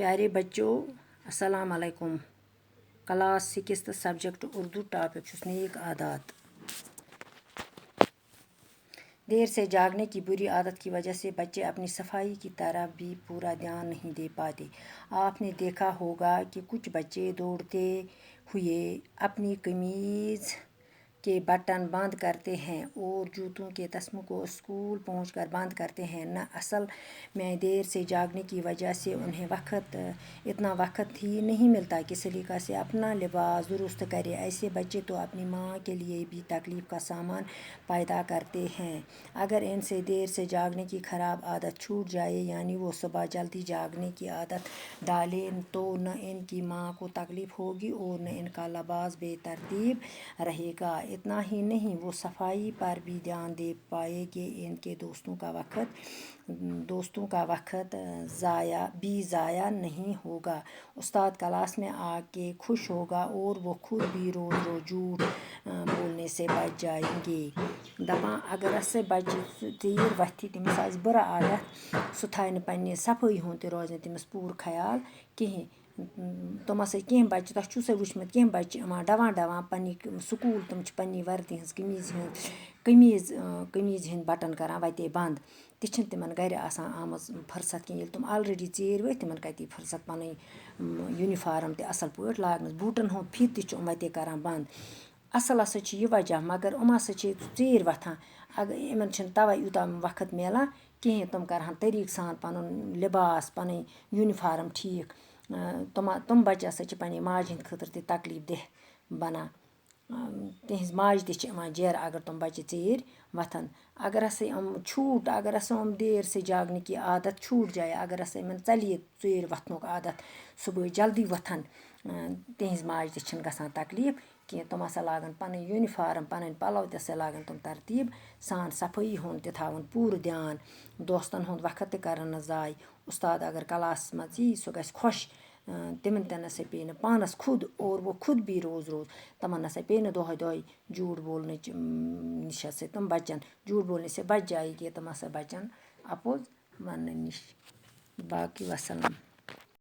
پیارے بچوں السلام علیکم. کلاس 6 سبجیکٹ اردو ٹاپک چھُس نیک عادات. دیر سے جاگنے کی بری عادت کی وجہ سے بچے اپنی صفائی کی طرف بھی پورا دھیان نہیں دے پاتے. آپ نے دیکھا ہوگا کہ کچھ بچے دوڑتے ہوئے اپنی قمیض کے بٹن بند کرتے ہیں اور جوتوں کے تسموں کو اسکول پہنچ کر بند کرتے ہیں. نہ اصل میں دیر سے جاگنے کی وجہ سے انہیں اتنا وقت ہی نہیں ملتا کہ سلیقہ سے اپنا لباس درست کرے. ایسے بچے تو اپنی ماں کے لیے بھی تکلیف کا سامان پیدا کرتے ہیں. اگر ان سے دیر سے جاگنے کی خراب عادت چھوٹ جائے یعنی وہ صبح جلدی جاگنے کی عادت ڈالیں تو نہ ان کی ماں کو تکلیف ہوگی اور نہ ان کا لباس بے ترتیب رہے گا. اتنا ہی نہیں وہ صفائی پر بھی دھیان دے پائیں گے. ان کے دوستوں کا وقت ضائع نہیں ہوگا. استاد کلاس میں آ کے خوش ہوگا اور وہ خود بھی روز جھوٹ بولنے سے بچ جائیں گے. دپان اگر ہسا بچہ ژیٖر وتھِ تٔمِس آسہِ بُرٕ عادت سُہ تھایہِ نہٕ پنٛنہِ صفٲیی ہُنٛد تہِ روزِ نہٕ تٔمِس پوٗرٕ خیال کِہیٖنۍ. تِم ہسا کینٛہہ بچہِ تۄہہِ چھُو سا وٕچھمُت کینٛہہ بچہِ یِوان ڈوان پنٛنہِ سکوٗل تِم چھِ پنٛنہِ وردی ہِنٛز قمیٖض ہِنٛدۍ بٹن کران وتے بنٛد. تہِ چھِنہٕ تِمن گرِ آسان آمٕژ فرست کینٛہہ. ییٚلہِ تِم آلریڈی ژیٖرۍ ؤتھۍ تِمن کتی فرست پنٕنۍ یوٗنِفارم تہِ اصل پٲٹھۍ لاگنس. بوٗٹن ہُنٛد فِت تہِ چھُ یِم وتے کران بنٛد. اصل ہسا چھِ یہِ وجہ مگر یِم ہسا چھِ ژیٖرۍ وۄتھان. اگر یِمن چھِنہٕ توے یوٗتاہ وقت مِلان کِہیٖنۍ تِم کرہن طٔریٖقہٕ سان پنُن لباس پنٕنۍ یوٗنِفارم ٹھیٖک. تِم بچہِ ہسا چھِ پننہِ ماجہِ ہِنٛدِ خٲطرٕ تہِ تکلیف دہ بنان. تِہنٛز ماجہِ تہِ چھِ یِوان جیرٕ اگر تِم بچہِ ژیٖرۍ وۄتھن. اگر ہسا یِم دیر سے جاگنے کی عادت چھوٹ جائے اگر ہسا یِمن ژلیے ژیٖرۍ وۄتھنُک عادت صبحٲے جلدی وۄتھن تِہنٛزِ ماجہِ تہِ چھِنہٕ گژھان تکلیف کینٛہہ. تِم ہسا لاگن پنٕنۍ یوٗنِفارم پنٕنۍ پلو تہِ ہسا لاگن تِم ترتیٖب سان. صفٲیی ہُنٛد تہِ تھاوُن پوٗرٕ دھیان. دوستن ہُنٛد وقت تہِ کرن نہٕ ضایع. استاد اگر کلاسس منٛز یی سُہ گژھِ خۄش. تِمن تہِ نسا پیٚیہِ نہٕ پانس خود اور وہ خود بھی روز تِمن نسا پیٚیہِ نہٕ دۄہے جھوٗٹ بولنٕچ نِش ہسا تِم بچن جھوٗٹ بولنے سے بچ جائے گی. تِم ہسا بچن اپوٚز وننہٕ نِش. باقٕے وسلام.